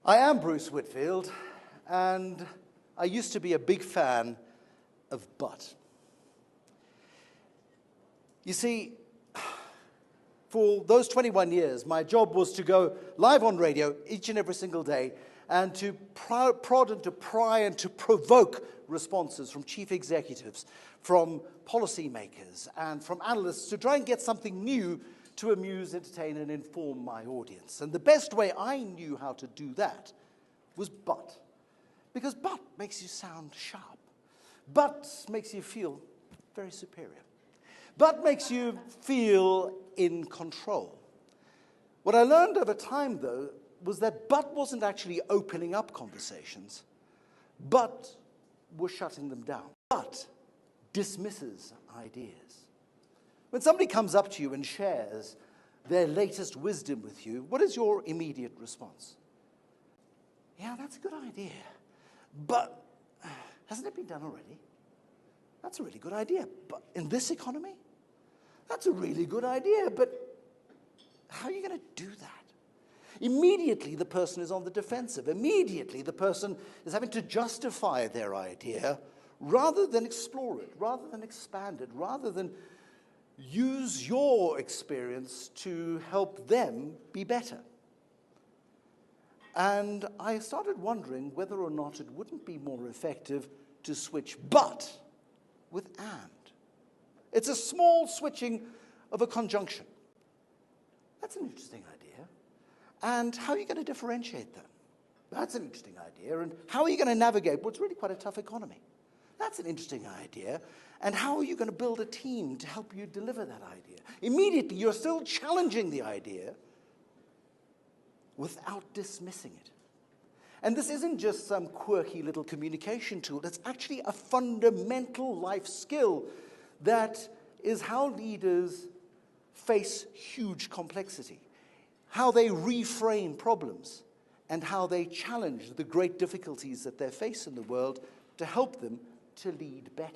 I am Bruce Whitfield, and I used to be a big fan of But. You see, for those 21 years, my job was to go live on radio each and every single day and to prod and to pry and to provoke responses from chief executives, from policymakers, and from analysts to try and get something new to amuse, entertain, and inform my audience. And the best way I knew how to do that was But. Because But makes you sound sharp. But makes you feel very superior. But makes you feel in control. What I learned over time, though, was that But wasn't actually opening up conversations. But was shutting them down. But dismisses ideas. When somebody comes up to you and shares their latest wisdom with you, what is your immediate response? Yeah, that's a good idea. But hasn't it been done already? That's a really good idea. But in this economy? That's a really good idea. But how are you going to do that? Immediately, the person is on the defensive. Immediately, the person is having to justify their idea rather than explore it, rather than expand it, rather than use your experience to help them be better. And I started wondering whether or not it wouldn't be more effective to switch but with and. It's a small switching of a conjunction. That's an interesting idea. And how are you going to differentiate them? That's an interesting idea. And how are you going to navigate what's really quite a tough economy? That's an interesting idea. And how are you going to build a team to help you deliver that idea? Immediately, you're still challenging the idea without dismissing it. And this isn't just some quirky little communication tool. It's actually a fundamental life skill that is how leaders face huge complexity, how they reframe problems, and how they challenge the great difficulties that they face in the world to help them to lead better.